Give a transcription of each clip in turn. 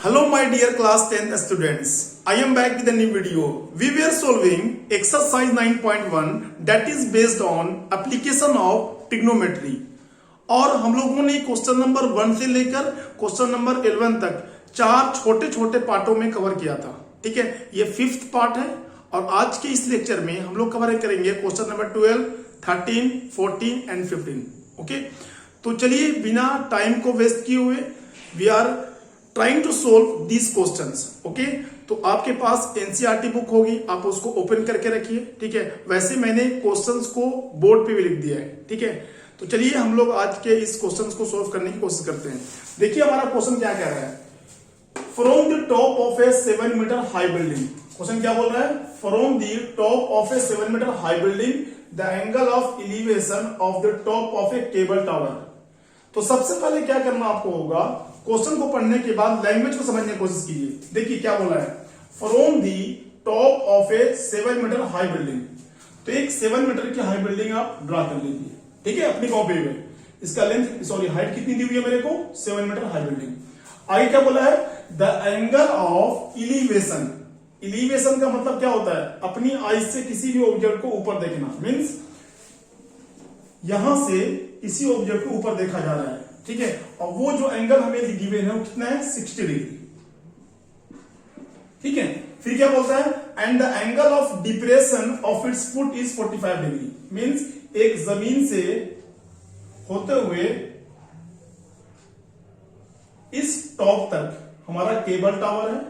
Hello my dear class 10th students. I am back with a new video. We were solving exercise 9.1 that is based on application of trigonometry. और हम लोगों ने question number 1 से लेकर question number 11 तक चार छोटे छोटे पार्टों में कवर किया था। ठीक है, ये 5th पार्ट है और आज के इस लेक्चर में हम लोग कवर करेंगे क्वेश्चन नंबर 12, 13, 14 एंड 15। ओके, तो चलिए बिना टाइम को वेस्ट किए हुए we are trying to solve these questions. Okay, तो आपके पास एनसीईआरटी बुक होगी, आप उसको ओपन करके रखिए। ठीक है, वैसे मैंने क्वेश्चंस को बोर्ड पे भी लिख दिया है। ठीक है, तो चलिए हम लोग आज के इस क्वेश्चंस को सोल्व करने की कोशिश करते हैं। देखिए हमारा क्वेश्चन क्या कह रहा है, from the top of a 7 metre high building. Question क्या बोल रहा है, from the top of a 7 metre high building the angle of elevation of the top of a cable tower. तो सबसे पहले क्या करना आपको होगा, क्वेश्चन को पढ़ने के बाद लैंग्वेज को समझने की कोशिश कीजिए। देखिए क्या बोला है, from the top of a 7 metre high building. तो एक 7 मीटर की हाई बिल्डिंग आप ड्रा कर लीजिए। ठीक है, अपनी कॉपी में इसका लेंथ हाइट कितनी दी हुई है मेरे को, 7 मीटर हाई बिल्डिंग। आगे क्या बोला है, the angle of elevation. Elevation का मतलब क्या होता है, अपनी आईज से किसी भी ऑब्जेक्ट को ऊपर देखना। मीन्स यहां से किसी ऑब्जेक्ट को ऊपर देखा जा रहा है। ठीक है, और वो जो एंगल हमें गिवन है वो कितना है, 60 डिग्री। ठीक है, फिर क्या बोलता है, and the angle of depression of its foot is 45 degree. Means एक जमीन से होते हुए इस टॉप तक हमारा केबल टावर है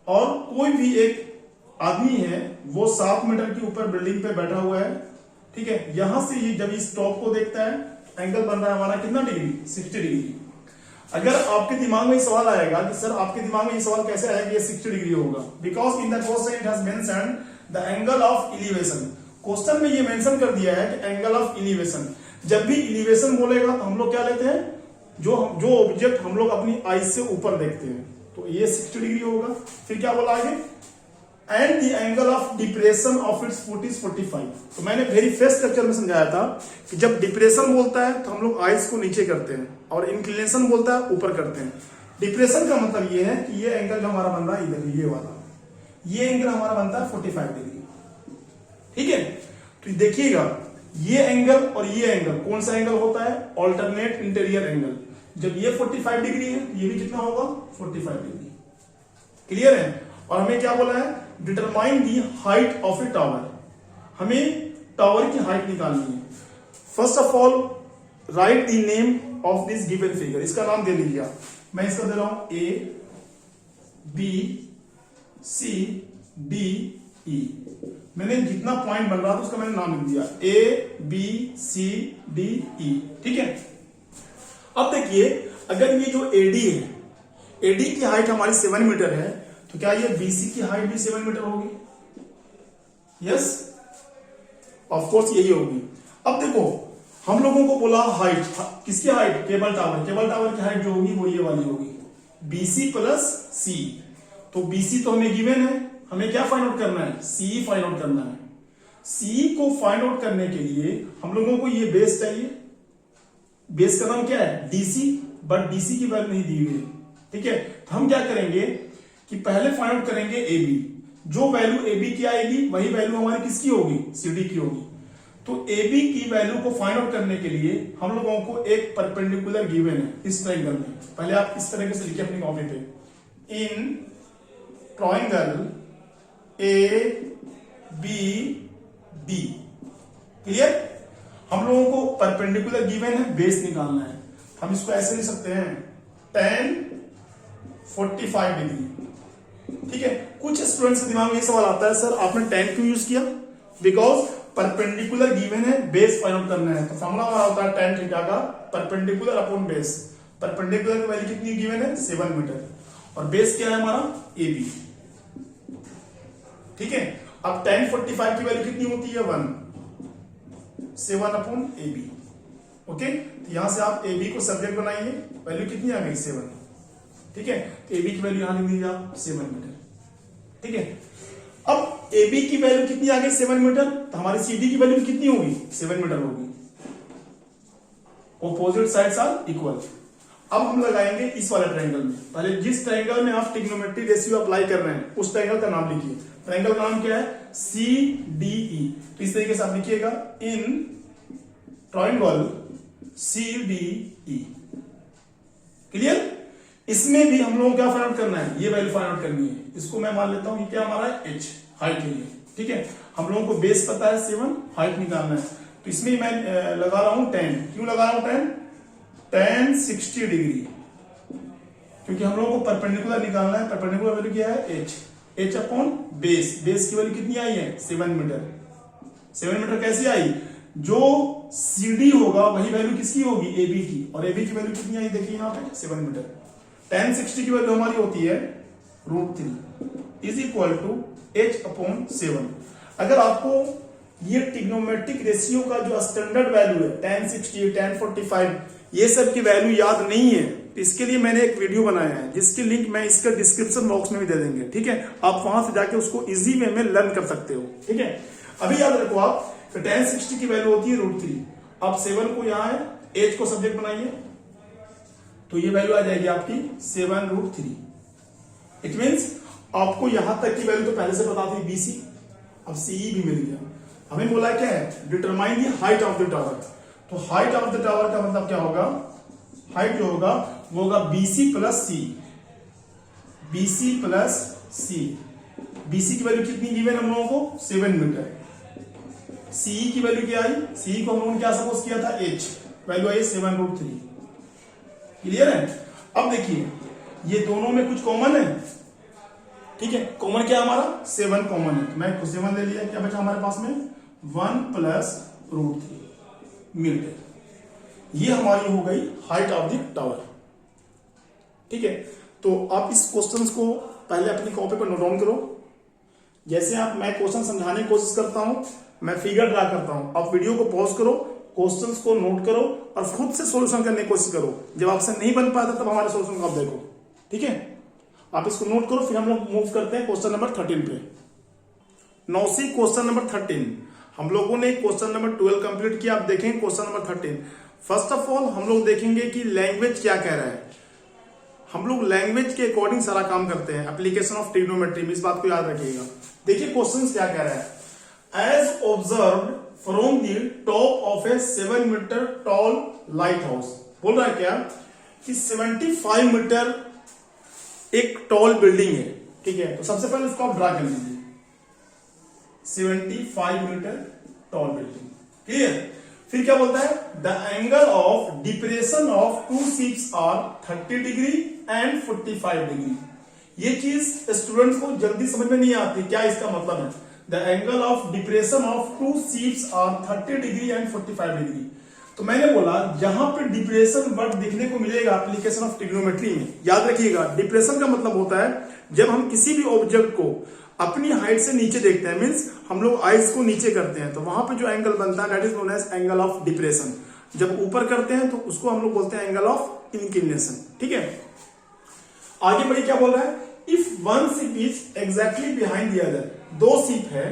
और कोई भी एक आदमी है वो 7 मीटर के ऊपर बिल्डिंग पे बैठा हुआ है। ठीक है, यहां से ये जब इस टॉप को देखता है, एंगल बन रहा है हमारा कितना डिग्री, 60 डिग्री। अगर आपके दिमाग में सवाल आएगा कि सर आपके दिमाग में ये सवाल कैसे आएगा, ये 60 डिग्री होगा, because in the question it has mentioned the angle of elevation. Question में ये मेंशन कर दिया है कि एंगल ऑफ एलिवेशन। जब भी एलिवेशन बोलेगा तो हम लोग क्या लेते हैं, जो ऑब्जेक्ट हम लोग अपनी आईज से ऊपर देखते हैं, तो ये 60 डिग्री होगा। फिर क्या बोला आगे, and the angle of depression of its foot is 45। तो मैंने वेरी फर्स्ट लेक्चर में समझाया था कि जब डिप्रेशन बोलता है तो हम लोग आइज को नीचे करते हैं और इंक्लिनेशन बोलता है ऊपर करते हैं। डिप्रेशन का मतलब ये है कि ये एंगल जो हमारा बन रहा है इधर, ये वाला, ये एंगल हमारा बनता है 45 डिग्री। ठीक है, तो देखिएगा ये एंगल और ये एंगल कौन सा एंगल होता है, ऑल्टरनेट इंटीरियर एंगल। जब ये 45 डिग्री है, ये भी कितना होगा, 45 डिग्री। क्लियर है। और हमें क्या बोला है, determine the height of A tower. हमें टावर की हाइट निकालनी है। First of all right the name of this given figure. इसका नाम दे लीजिए, मैं इसका दे रहा हूं A B C D E. मैंने जितना पॉइंट बन रहा था उसका मैंने नाम लिख दिया, A B C D E. ठीक है, अब देखिए अगर ये जो एडी है, एडी की हाइट हमारी 7 मीटर है, तो क्या ये बीसी की हाइट भी 7 मीटर होगी? यस, ऑफ कोर्स यही होगी। अब देखो हम लोगों को बोला हाइट, किसकी height, cable tower. Cable tower की हाइट जो होगी वो ये वाली होगी, बीसी प्लस सी। तो बीसी तो हमें गिवन है, हमें क्या फाइंड आउट करना है, सी फाइंड आउट करना है। सी को फाइंड आउट करने के लिए हम लोगों को ये बेस चाहिए। बेस का नाम क्या है, डीसी, बट डीसी की वैल्यू नहीं दी हुई है। ठीक है, तो हम क्या करेंगे कि पहले फाइंड आउट करेंगे एबी। जो वैल्यू एबी की आएगी वही वैल्यू हमारी किसकी होगी, सीडी की होगी। तो एबी की वैल्यू को फाइंड आउट करने के लिए हम लोगों को एक परपेंडिकुलर गिवन है इस ट्रायंगल में। पहले आप इस तरह से लिखिए अपनी कॉपी पे, in triangle A B D. Clear, हम लोगों को परपेंडिकुलर गिवन है, बेस निकालना है। हम इसको ऐसे लिख सकते हैं, tan 45 डिग्री। ठीक है, कुछ स्टूडेंट्स के दिमाग में ये सवाल आता है, सर आपने tan क्यों यूज किया, बिकॉज परपेंडिकुलर गिवन है, बेस फाइंड आउट करना है। तो फॉर्मूला हमारा होता है tan थीटा का परपेंडिकुलर अपॉन बेस। परपेंडिकुलर की वैल्यू कितनी गिवन है, 7 मीटर, और बेस क्या है हमारा, AB। ठीक है, अब tan 45 की वैल्यू कितनी होती है, 1, 7 अपॉन AB। ओके, तो यहां से आप AB को सब्जेक्ट बनाइए, वैल्यू कितनी आ गई, 7। ठीक है, तो AB की वैल्यू यहां लिख दीजिए आप, 7 मीटर। ठीक है, अब AB की वैल्यू कितनी आ गई, 7 मीटर, तो हमारी CD की वैल्यू कितनी होगी, 7 मीटर होगी। Opposite sides are equal. अब हम लगाएंगे इस वाले ट्रायंगल में। पहले जिस ट्रायंगल में आप ट्रिग्नोमेट्री रेशियो अप्लाई कर रहे हैं उस ट्रायंगल का नाम लिखिए। ट्रायंगल का नाम क्या है? CDE। तो इस तरीके से आप लिखिएगा, इन ट्रायंगल CDE। क्लियर? इसमें भी हम लोगों को क्या फाइंड आउट करना है? ये वैल्यू फाइंड आउट करनी है। इसको मैं मान लेता हूं ये क्या हमारा है? H, हाइट के लिए। ठीक है, हम लोगों को बेस पता है 7, हाइट निकालना है। तो इसमें मैं लगा रहा हूं 10। क्यों लगा रहा हूं 10? tan 60 डिग्री, क्योंकि हम लोगों को परपेंडिकुलर निकालना है। परपेंडिकुलर वैल्यू क्या है? H upon base. बेस की वैल्यू कितनी आई है? 7 मीटर। 7 मीटर कैसे आई? जो CD होगा वही वैल्यू किसकी होगी? AB की। और AB की वैल्यू कितनी आई? देखिए यहाँ पे 7 मीटर। tan 60 की वैल्यू हमारी होती है √3 is equal to H upon 7। अगर आपको ये ट्रिग्नोमेट्रिक रेशियो का जो स्टैंडर्ड वैल्यू है tan 60, tan 45, ये सब की वैल्यू याद नहीं है, तो इसके लिए मैंने एक वीडियो बनाया है जिसकी लिंक मैं इसका डिस्क्रिप्शन बॉक्स में भी दे देंगे। ठीक है, आप वहां से जाके उसको इजी वे में लर्न कर सकते हो। ठीक है, अभी याद रखो आप tan 60 की वैल्यू होती है √3। आप 7 को यहाँ है, H को सब्जेक्ट बनाइए, तो ये वैल्यू आ जाएगी आपकी 7√3। इट मीन्स आपको यहां तक की वैल्यू तो पहले से पता थी BC, अब CE भी मिल गया। हमें बोला क्या है? Determine the height of the tower. तो हाइट ऑफ द टावर का मतलब क्या होगा? हाइट जो होगा वो होगा BC plus C। BC plus C। BC की वैल्यू कितनी गिवन हम लोगों को? 7 मीटर। CE की वैल्यू क्या आई? CE को हम लोगों ने क्या सपोज किया था? H। वैल्यू आई 7√3। क्लियर है? अब देखिए ये दोनों में कुछ कॉमन है। ठीक है, कॉमन क्या हमारा? 7 कॉमन है, तो मैं 7 ले लिया। क्या बचा हमारे पास में? 1 प्लस √3 मीटर। ये हमारी हो गई हाइट ऑफ द टावर। ठीक है, तो आप इस क्वेश्चंस को पहले अपनी कॉपी पर नोट डाउन करो। जैसे आप मैं क्वेश्चन समझाने की कोशिश करता हूं, मैं फिगर ड्रा करता हूं, आप वीडियो को पॉज करो, क्वेश्चंस को नोट करो और खुद से सॉल्यूशन करने की कोशिश करो। जब आपसे नहीं बन पाता तब हमारे सॉल्यूशन को आप देखो। ठीक है, आप इसको नोट करो, फिर हम लोग मूव करते हैं क्वेश्चन नंबर 13 पे। Nausi question number 13। हम लोगों ने क्वेश्चन नंबर 12 कंप्लीट किया। आप देखेंगे question number 13। First of all हम लोग देखेंगे कि लैंग्वेज क्या कह रहा है। हम लोग लैंग्वेज के अकॉर्डिंग सारा काम करते हैं एप्लीकेशन ऑफ ट्रिग्नोमेट्री में, इस बात को याद रखिएगा। देखिए क्वेश्चन क्या कह रहा है। As observed from the top of a 7 metre tall lighthouse. बोल रहा है क्या कि 75 मीटर एक टॉल बिल्डिंग है। ठीक है, तो सबसे पहले इसको आप ड्रा कर लीजिए। 75 मीटर टॉल बिल्डिंग। क्लियर? फिर क्या बोलता है? The angle of depression of 2 ships are 30 degree and 45 degree. ये चीज स्टूडेंट्स को जल्दी समझ में नहीं आती, क्या इसका मतलब है? The angle of depression of 2 ships are 30 degree and 45 degree. तो मैंने बोला जहां पे डिप्रेशन वर्ड दिखने को मिलेगा एप्लीकेशन ऑफ ट्रिग्नोमेट्री में, याद रखिएगा डिप्रेशन का मतलब होता है जब हम किसी भी ऑब्जेक्ट को अपनी हाइट से नीचे देखते हैं, मींस हम लोग आइज को नीचे करते हैं, तो वहां पे जो एंगल बनता है that is known as angle of depression. जब ऊपर करते हैं तो उसको हम लोग बोलते हैं एंगल ऑफ इंक्लिनेशन। ठीक है, आगे बढ़िए क्या बोल रहा है? If one ship is exactly behind the other. 2 ship है,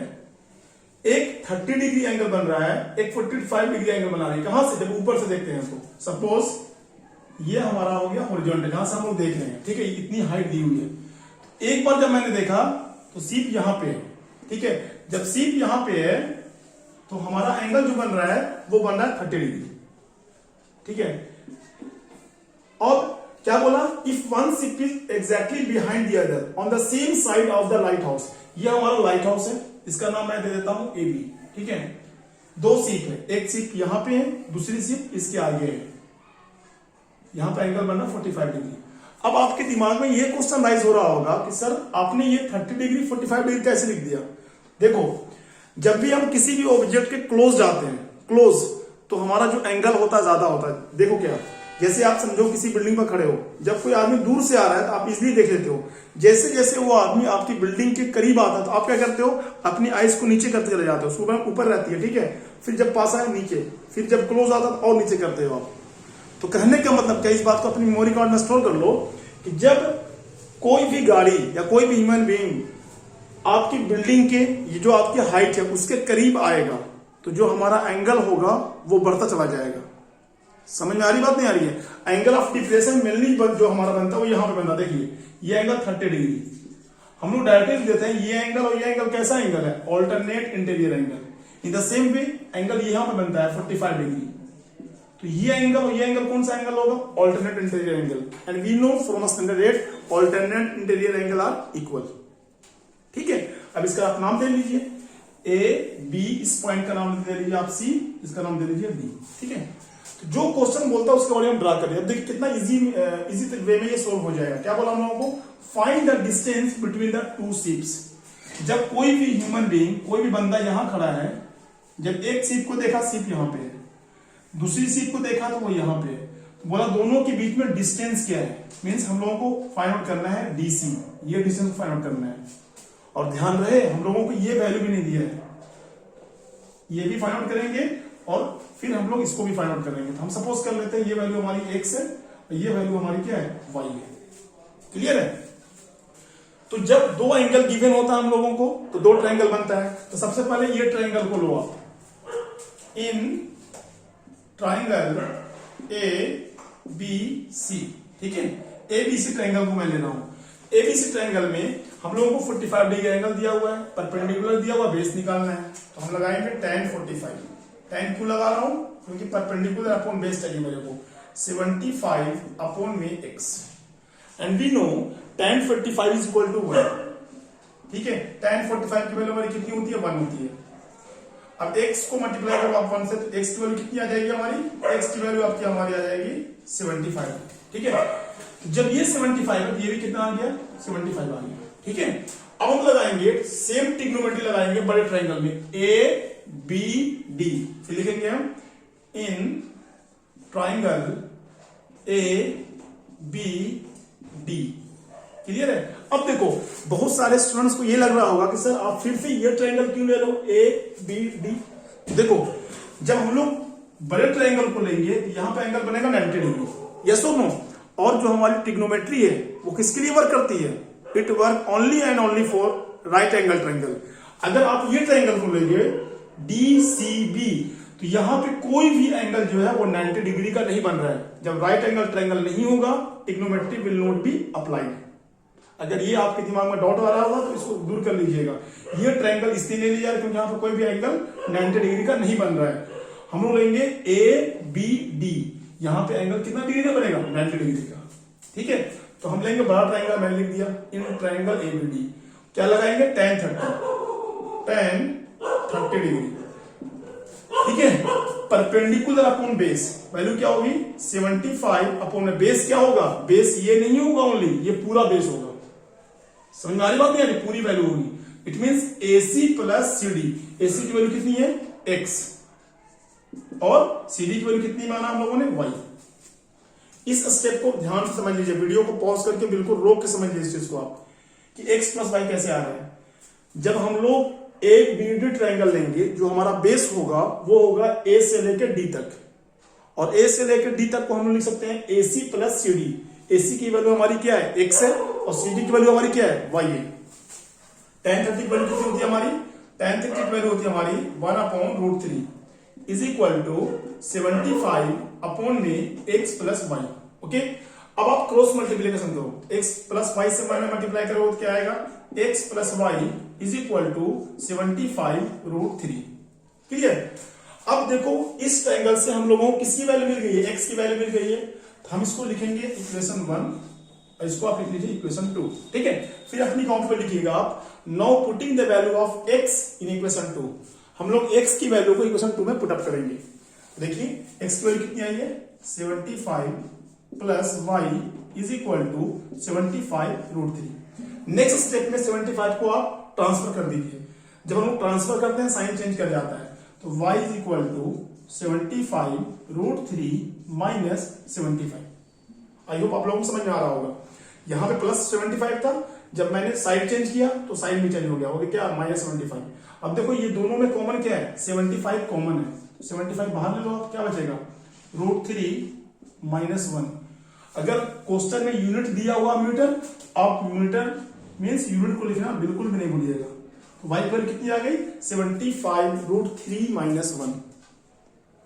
एक 30 डिग्री एंगल बन रहा है, एक 45 डिग्री एंगल बना रही है। कहां से? जब ऊपर से देखते हैं तो सपोज ये हमारा हो गया हॉरिजॉन्टल, जहां से हम लोग देख रहे हैं। ठीक है, इतनी हाइट दी हुई है। एक बार जब मैंने देखा तो शिप यहां पे है। ठीक है, जब शिप यहां पे है तो हमारा एंगल जो बन रहा है वो बन रहा है 30 डिग्री। ठीक है, और क्या बोला? If one ship is exactly behind the other on the same side of the light house. ये हमारा लाइट हाउस है, इसका नाम मैं दे देता हूं AB। ठीक है, 2 शिप है, एक शिप यहां पे है, दूसरी शिप इसके आगे है। यहां पे एंगल बना 45 डिग्री। अब आपके दिमाग में ये क्वेश्चन राइज हो रहा होगा कि सर आपने ये 30 डिग्री 45 डिग्री कैसे लिख दिया? देखो, जब भी हम किसी भी ऑब्जेक्ट के क्लोज जाते हैं, क्लोज, तो हमारा जो एंगल होता है ज्यादा होता है। देखो क्या, जैसे आप समझो किसी बिल्डिंग पर खड़े हो, जब कोई आदमी दूर से आ रहा है तो आप इजीली देख लेते हो। जैसे जैसे वो आदमी आपकी बिल्डिंग के करीब आता है तो आप क्या करते हो? अपनी आइज को नीचे करते चले जाते हो। सुबह ऊपर रहती है, ठीक है, फिर जब पास आए नीचे, फिर जब क्लोज आता है तो और नीचे करते हो आप। तो कहने का मतलब क्या, इस बात को अपनी मेमोरी कार्ड में स्टोर कर लो कि जब कोई भी गाड़ी या कोई भी ह्यूमन बीइंग आपकी बिल्डिंग के ये जो आपकी हाइट है उसके करीब आएगा तो जो हमारा एंगल होगा वो बढ़ता चला जाएगा। समझ में आ रही बात नहीं आ रही है? एंगल ऑफ डिप्रेशन मेनली जो हमारा बनता है वो यहां पे बनता है। देखिए ये एंगल 30 डिग्री, हम लोग डायरेक्टली देते हैं ये एंगल, और ये एंगल कैसा एंगल है? Alternate interior angle. In the same way angle यहां पे बनता है 45 डिग्री, तो ये एंगल और ये एंगल कौन सा एंगल होगा? Alternate interior angle. And we know from standard rate alternate interior angle are equal. ठीक है, अब इसका आप नाम दे लीजिए ए बी, इस पॉइंट का नाम दे लीजिए आप सी, इसका नाम दे लीजिए डी। ठीक है, तो जो क्वेश्चन बोलता है उसके बारे में ड्रा करिए। अब देखिए कितना इजी वे में ये सोल्व हो जाएगा। क्या बोला हम लोगों को? Find the distance between the to ships. जब कोई भी ह्यूमन बीइंग, कोई भी बंदा यहां खड़ा है, जब एक शिप को देखा, शिप यहां पे है, दूसरी शिप को देखा तो वो यहां पे है, तो बोला दोनों के बीच में डिस्टेंस क्या है? मींस हम लोगों को फाइंड आउट करना है डीसी, ये डिस्टेंस फाइंड आउट करना है। और ध्यान रहे हम लोगों को ये वैल्यू भी नहीं दिया है, ये भी फाइंड आउट करेंगे और फिर हम लोग इसको भी फाइंड आउट करेंगे। तो हम सपोज कर लेते हैं ये वैल्यू हमारी x है और ये वैल्यू हमारी क्या है? y है। क्लियर है? तो जब दो एंगल गिवन होता है हम लोगों को तो दो ट्रायंगल बनता है। तो सबसे पहले ये ट्रायंगल को लो आप। इन ट्रायंगल ए बी सी, ठीक है, ए बी सी ट्रायंगल को मैं ले रहा हूं। ए बी सी ट्रायंगल में हम लोगों को 45 डिग्री एंगल दिया हुआ है, परपेंडिकुलर दिया हुआ, बेस निकालना है। तो हम लगाएंगे tan 45। tan क्यों लगा रहा हूं? क्योंकि परपेंडिकुलर अपॉन बेस चाहिए मेरे को। 75 अपॉन में x, and we know tan 45 is equal to 1। ठीक है, tan 45 की वैल्यू हमारी कितनी होती है? 1 होती है। अब x को मल्टीप्लाई करो आप 1 से, तो x की वैल्यू कितनी आ जाएगी हमारी? x की वैल्यू आपकी हमारी आ जाएगी 75। ठीक है, जब ये 75 है तो ये भी कितना आ गया? 75 आ गया। ठीक है, अब हम लगाएंगे सेम ट्रिग्नोमेट्री लगाएंगे बड़े ट्रायंगल में ए बी डी। फिर लिखेंगे हम in triangle A B D. Clear है? अब देखो बहुत सारे स्टूडेंट्स को ये लग रहा होगा कि सर आप फिर से ये ट्रायंगल क्यों ले रहे हो ए बी डी? देखो जब हम लोग बड़े ट्रायंगल को लेंगे तो यहां पे एंगल बनेगा 90 डिग्री। यस और नो? और जो हमारी ट्रिग्नोमेट्री है वो किसके लिए वर्क करती है? It work only and only for right angle triangle. अगर आप ये ट्रायंगल को लेंगे DCB तो यहां पे कोई भी एंगल जो है वो 90 डिग्री का नहीं बन रहा है। जब राइट एंगल ट्रायंगल नहीं होगा trigonometry will not be applied. अगर ये आपके दिमाग में डाउट आ रहा होगा तो इसको दूर कर लीजिएगा। ये ट्रायंगल इसलिए ले लिया क्योंकि यहां पर कोई भी एंगल 90 डिग्री का नहीं बन रहा है। हम लोग लेंगे ABD, यहां पे एंगल कितना डिग्री का बनेगा? 90 डिग्री का। ठीक है, तो हम लेंगे बड़ा ट्रायंगल, मैंने लिख दिया इन ट्रायंगल ABD। क्या लगाएंगे? tan 30 degree. ठीक है, परपेंडिकुलर अपॉन बेस वैल्यू क्या होगी? 75 अपॉन बेस क्या होगा? बेस ये नहीं होगा ओनली, ये पूरा बेस होगा। समझ में आ रही बात नहीं आ रही? पूरी वैल्यू होगी। It means AC plus CD। AC की वैल्यू कितनी है? X, और CD की वैल्यू कितनी माना हम लोगों ने? Y। इस स्टेप को ध्यान से समझ लीजिए, वीडियो को पॉज करके बिल्कुल रोक के समझ लीजिए इस चीज को आप कि x प्लस वाई कैसे आ रहा है। जब हम लोग एक बीडी ट्रायंगल लेंगे जो हमारा बेस होगा वो होगा A से लेकर D तक, और A से लेकर D तक को हम लोग लिख सकते हैं AC प्लस CD। AC की वैल्यू हमारी क्या है? X है, और CD की वैल्यू हमारी क्या है? Y है। tan 30 की वैल्यू कितनी होती है हमारी? tan 30 की वैल्यू होती है हमारी 1/√3 इज इक्वल टू 75 अपॉन में x प्लस वाई। ओके, अब आप क्रॉस मल्टीप्लीकेशन करो, x प्लस वाई से मैंने मल्टीप्लाई करो तो क्या आएगा? x plus y is equal to 75√3। Clear? अब देखो इस ट्रायंगल से हम लोगों को किसकी वैल्यू मिल गई है? x की वैल्यू मिल गई है, तो हम इसको लिखेंगे इक्वेशन 1 और इसको आप लिख लीजिए इक्वेशन 2। ठीक है, फिर अपनी काउंट पे लिखिएगा आप now putting the value of x in equation 2। हम लोग x की वैल्यू को इक्वेशन 2 में पुट अप करेंगे। देखिए x की वैल्यू कितनी आई है? 75 plus y is equal to 75√3। Next step में 75 को आप ट्रांसफर कर दीजिए। जब हम लोग ट्रांसफर करते हैं साइन चेंज कर जाता है, तो y is equal to 75√3 minus 75। I hope आप लोगों को समझ में आ रहा होगा। यहां पे प्लस 75 था, जब मैंने साइड चेंज किया तो साइन भी चेंज हो गया, हो गया क्या? माइनस 75। अब देखो ये दोनों में कॉमन क्या है? 75 कॉमन है, 75 बाहर ले लो, क्या बचेगा? √3 माइनस 1। अगर क्वेश्चन में यूनिट दिया हुआ मीटर, आप मीटर मींस यूनिट को लिखना बिल्कुल भी नहीं भूलिएगा। तो वाई पर कितनी आ गई? 75√3 माइनस 1।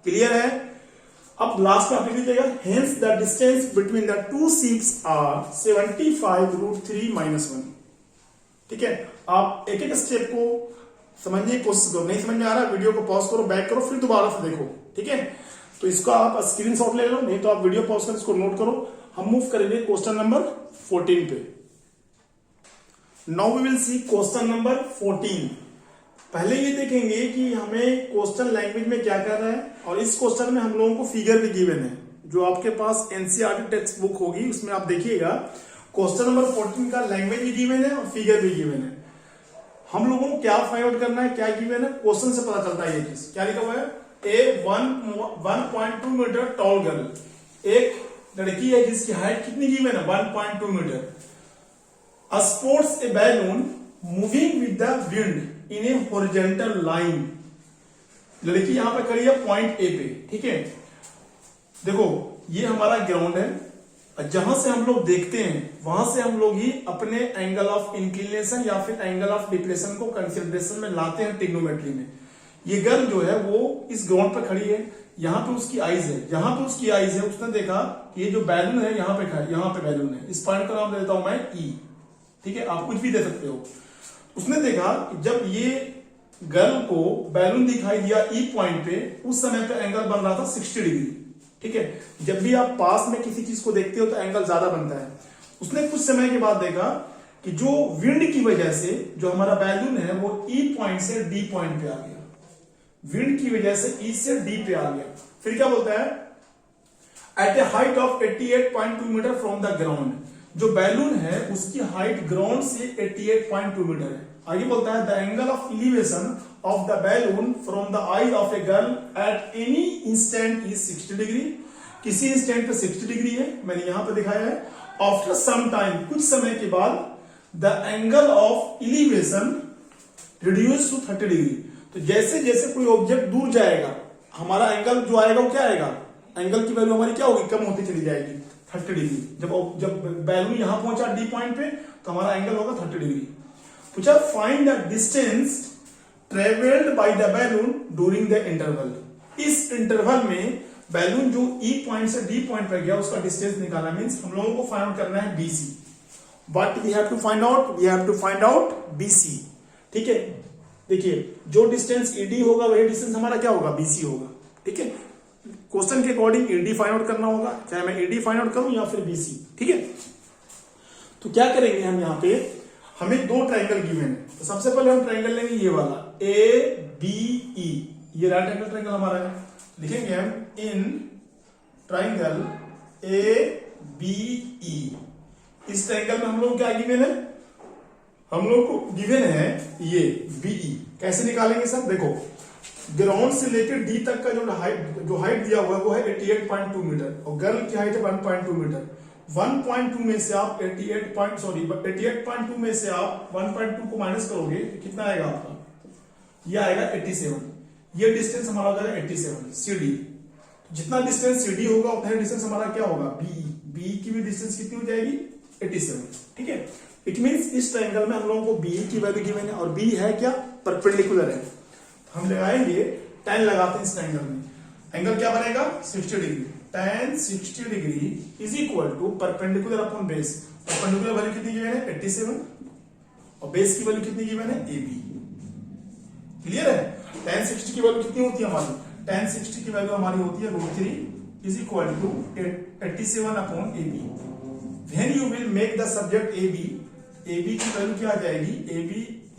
क्लियर है? अब लास्ट में आप लिख लीजिएगा, hence the distance between the two ships are 75√3 - 1। ठीक है, आप एक एक स्टेप को समझने की कोशिश करो, नहीं समझ में आ रहा वीडियो को पॉज करो, बैक करो, फिर दोबारा से देखो। ठीक है, तो इसको आप स्क्रीनशॉट ले लो, नहीं तो आप वीडियो पॉज कर इसको नोट करो। हम मूव करेंगे क्वेश्चन नंबर 14 पे। Now we will see question number 14। पहले ये देखेंगे कि हमें क्वेश्चन लैंग्वेज में क्या कर रहा है, और इस क्वेश्चन में हम लोगों को फिगर भी गिवन है। जो आपके पास एनसीईआरटी टेक्स्ट बुक होगी उसमें आप देखिएगा क्वेश्चन नंबर 14 का लैंग्वेज भी गिवन है और फिगर भी गिवन है। हम लोगों को क्या फाइंड आउट करना है, क्या गिवन है, क्वेश्चन से पता चलता है ये चीज। क्या लिखा हुआ है, ए 1.2 मीटर टॉल गर्ल, एक लड़की है जिसकी हाइट कितनी गिवन है, 1.2 metre. Sports a balloon moving with the wind in a horizontal line. लड़की यहां पे खड़ी है पॉइंट ए पे। ठीक है, देखो ये हमारा ग्राउंड है, जहां से हम लोग देखते हैं वहां से हम लोग ही अपने एंगल ऑफ इंक्लिनेशन या फिर एंगल ऑफ डिप्रेशन को कंसिडरेशन में लाते हैं ट्रिग्नोमेट्री में। ये गर्ल जो है वो इस ग्राउंड पर खड़ी है, यहाँ पे उसकी आईज है, जहां पे उसकी आईज है उसने देखा कि ये जो बैलून है यहाँ पे बैलून है, इस पॉइंट का नाम दे देता हूं मैं ई। ठीक है, आप कुछ भी दे सकते हो। उसने देखा कि जब ये गर्ल को बैलून दिखाई दिया ई पॉइंट पे, उस समय पे एंगल बन रहा था 60 डिग्री। ठीक है, जब भी आप पास में किसी चीज को देखते हो तो एंगल ज्यादा बनता है। उसने कुछ समय के बाद देखा कि जो विंड की वजह से जो हमारा बैलून है वो ई पॉइंट से डी पॉइंट पे आ गया, विंड की वजह से ई से डी पे आ गया। फिर क्या बोलता है, at a height of 88.2 metre from the ground. जो बैलून है उसकी हाइट ग्राउंड से 88.2 मीटर है। आगे बोलता है the angle of elevation of the balloon from the I of a girl at any instant is 60 degree. किसी इंस्टेंट पे 60 डिग्री है, मैंने यहां पे दिखाया है। आफ्टर सम टाइम, कुछ समय के बाद, the angle of elevation reduce to 30 degree. तो जैसे जैसे कोई ऑब्जेक्ट दूर जाएगा हमारा एंगल जो आएगा वो क्या आएगा, एंगल की वैल्यू हमारी क्या होगी, कम होती चली जाएगी 30 डिग्री। जब बैलून यहां पहुंचा डी पॉइंट पे तो हमारा एंगल होगा 30 डिग्री। पूछा find the distance travelled by the balloon during the interval. इस इंटरवल में बैलून जो ई पॉइंट से डी पॉइंट पर गया उसका डिस्टेंस निकालना, मींस हम लोगों को फाइंड आउट करना है BC. What we have to find out, we have to find out BC. ठीक है, देखिए जो डिस्टेंस ईडी होगा वही डिस्टेंस हमारा क्या होगा, बीसी होगा। ठीक है, क्वेश्चन के अकॉर्डिंग ईडी फाइंड आउट करना होगा, चाहे मैं ईडी फाइंड आउट करूं या फिर बीसी। ठीक है, तो क्या करेंगे हम, यहां पे हमें दो ट्रायंगल गिवन है। तो सबसे पहले हम ट्रायंगल लेंगे ये वाला ए बी ई, ये राइट एंगल ट्रायंगल हमारा है। लिखेंगे हम in triangle A B E. इस ट्रायंगल में हम लोग क्या गिवन है, हम लोग को गिवन है ये बीई। कैसे निकालेंगे सर, देखो ग्राउंड से लेकर डी तक का जो हाइट दिया हुआ है वो है 88.2 मीटर और गर्ल की हाइट है 1.2 मीटर। 1.2 में से आप 88.2 में से आप 1.2 को माइनस करोगे तो कितना आएगा आपका, ये आएगा 87। ये डिस्टेंस हमारा हो जाएगा 87 सीडी। जितना डिस्टेंस सीडी होगा उतना डिस्टेंस हमारा क्या होगा, बीई। बीई की भी डिस्टेंस कितनी हो जाएगी, 87। ठीक है, इट मींस इस ट्रायंगल में हम लोगों को बी की वैल्यू गिवन है और बी है क्या, परपेंडिकुलर है। हम लगाएंगे tan लगाते हैं इस ट्रायंगल में, एंगल क्या बनेगा 60 degree. tan 60 degree is equal to perpendicular upon base. Perpendicular value कितनी गिवन है 87 और बेस की वैल्यू कितनी गिवन है AB। क्लियर है, tan 60 की वैल्यू कितनी होती है हमारी, tan 60 की वैल्यू हमारी होती है √3 is equal to 87 upon AB। When you will make the subject AB की वैल्यू क्या आ जाएगी, AB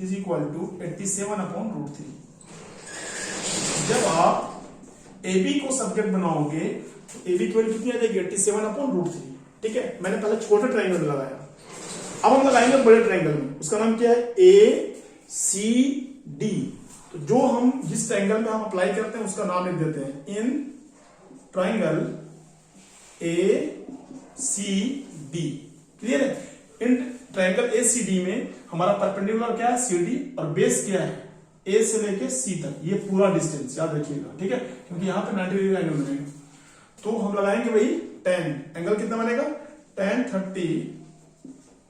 is equal to 87 upon √3। जब आप AB को सब्जेक्ट बनाओगे तो AB की वैल्यू कितनी आ जाएगी 87 अपॉन √3। ठीक है, मैंने पहले छोटे ट्रायंगल लगाया, अब हम लगाएंगे बड़े ट्रायंगल में। उसका नाम क्या है ACD। तो जो हम जिस ट्रायंगल में हम अप्लाई करते हैं उसका नाम लिख देते हैं इन ट्रायंगल ACD। क्लियर है, इन ट्रायंगल ACD में हमारा परपेंडिकुलर क्या है CD और बेस क्या है A से लेके C तक, ये पूरा डिस्टेंस याद रखिएगा। ठीक है, क्योंकि यहां पे 90 डिग्री एंगल बनेगा। तो हम लगाएंगे वही tan, एंगल कितना बनेगा tan 30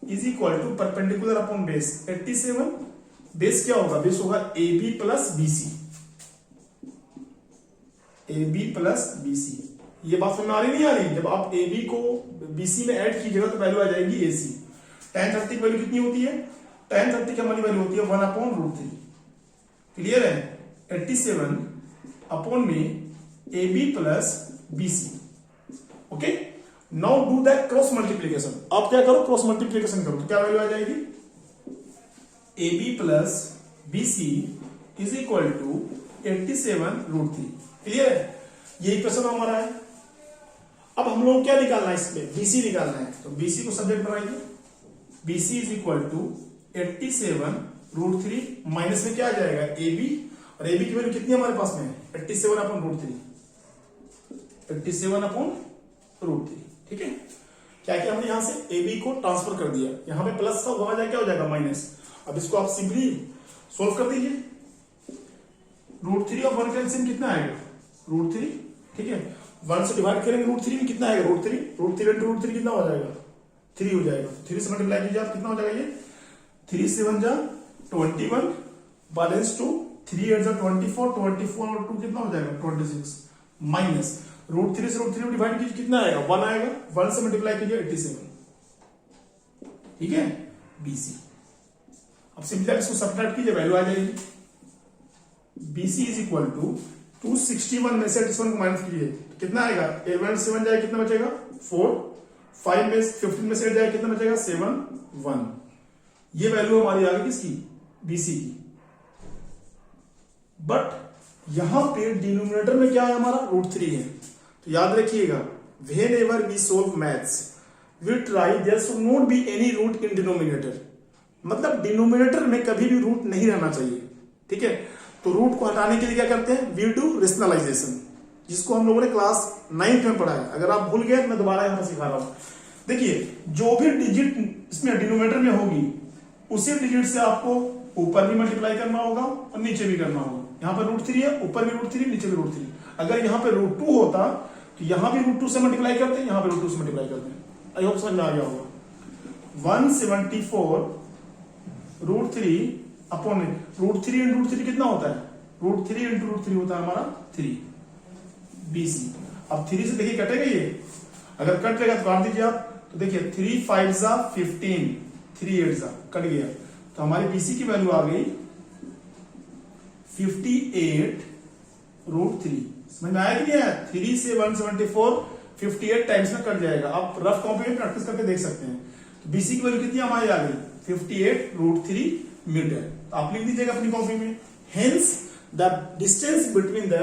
is equal to perpendicular upon base 87। Base क्या होगा, बेस होगा AB plus BC। AB plus BC। ये बात समझ में आ रही नहीं आ रही? जब आप ए बी को BC में ऐड कीजिएगा तो वैल्यू आ जाएगी AC। tan 30 की वैल्यू कितनी होती है? tan 30 की हमारी वैल्यू होती है 1/√3। क्लियर है? 87 अपॉन में AB plus BC। Okay, now do the cross multiplication. आप क्या करो, क्रॉस मल्टीप्लीकेशन करो तो क्या वैल्यू आ जाएगी? AB plus BC is equal to 87√3। Clear है? यही क्वेश्चन हमारा है। अब हम लोग क्या निकालना है इसमें? BC निकालना है। तो BC को सब्जेक्ट बनाएंगे। BC is equal to 87√3 minus में क्या आ जाएगा? AB, और AB की वैल्यू कितनी हमारे पास में है? 87/√3। 87/√3। ठीक है, क्या किया हमने यहां से AB को ट्रांसफर कर दिया, यहां पे प्लस था, वहां जाए क्या हो जाएगा? माइनस। अब इसको आप सिंपली सोल्व कर दीजिए। √3 और 1 का एलसीएम कितना आएगा? √3। ठीक है, 1 से डिवाइड करेंगे √3 में कितना आएगा? √3 into √3 कितना हो जाएगा? 3 हो जाएगा। 3 से मल्टीप्लाई कीजिए आप, कितना हो जाएगा ये? 3 से 1 जा 21 बैलेंस 2, 3 8 जा 24, 24 और 2 कितना हो जाएगा? 26 माइनस √3 से √3 डिवाइड कीजिए, कितना आएगा? 1 आएगा। 1 से मल्टीप्लाई कीजिए 87। ठीक है, BC। अब सिंपली इसको सब्ट्रैक्ट कीजिए, वैल्यू आ जाएगी। BC इज इक्वल टू 261 में से 87 को माइनस कीजिए तो कितना आएगा? 11 से 1 जाए कितना बचेगा? 4। 5 में 15 में से 8 जाए कितना बचेगा? 7 1। ये वैल्यू हमारी आ गई किसकी? BC की। बट यहां पे डिनोमिनेटर में क्या है हमारा? √3 है। तो याद रखिएगा, whenever we solve maths we try there should not be any root in denominator। मतलब डिनोमिनेटर में कभी भी रूट नहीं रहना चाहिए। ठीक है, तो रूट को हटाने के लिए क्या करते हैं? वी डू रेशनलाइजेशन, जिसको हम लोगों ने क्लास 9th में पढ़ा है। अगर आप भूल गए तो मैं दोबारा यहां सिखा रहा हूं। देखिए, जो भी डिजिट इसमें डिनोमिनेटर में होगी उसी डिजिट से आपको ऊपर भी मल्टीप्लाई करना होगा और नीचे भी करना होगा। यहाँ पर √3 है, ऊपर भी √3, नीचे भी √3। अगर यहाँ पे √2 होता तो यहां भी √2 से मल्टीप्लाई करते हैं, यहां पे √2 से मल्टीप्लाई करते हैं। आई होप समझ में आ गया होगा। 174 √3 अपॉन √3 into √3 कितना होता है? √3 into √3 होता है हमारा 3 BC। अब 3 से देखिए कटेगा ये, अगर कट लेगा तो काट दीजिए आप। तो देखिए 3 5 जा 15, 3 8 जा कट गया, तो हमारी BC की वैल्यू आ गई 58√3। समझ में आया कि नहीं आया? 3 से 174 58 टाइम्स में कट जाएगा। आप रफ कॉपी में प्रैक्टिस करके देख सकते हैं। तो BC की वैल्यू कितनी हमारी आ गई? 58√3 मीटर। तो आप लिख दीजिएगा अपनी कॉपी में। Hence the distance between the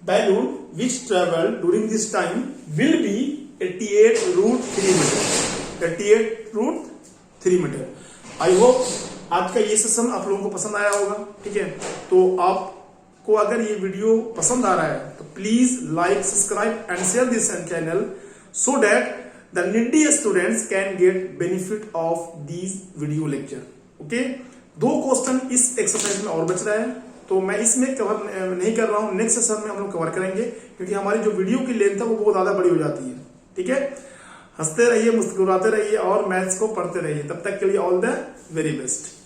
balloon which travel during this time will be 88√3 metre. 88√3 metre. I hope आज का ये सेशन आप लोगों को पसंद आया होगा। ठीक है, तो आपको अगर ये वीडियो पसंद आ रहा है तो please like, subscribe and share this channel so that the needy students can get benefit of these video lecture। Okay, 2 question इस एक्सरसाइज में और बच रहा है, तो मैं इसमें कवर नहीं कर रहा हूं। नेक्स्ट सेशन में हम लोग कवर करेंगे, क्योंकि हमारी जो वीडियो की लेंथ है वो बहुत ज्यादा बड़ी हो जाती है। ठीक है, हंसते रहिए, मुस्कुराते रहिए और मैथ्स को पढ़ते रहिए। तब तक के लिए ऑल द वेरी बेस्ट।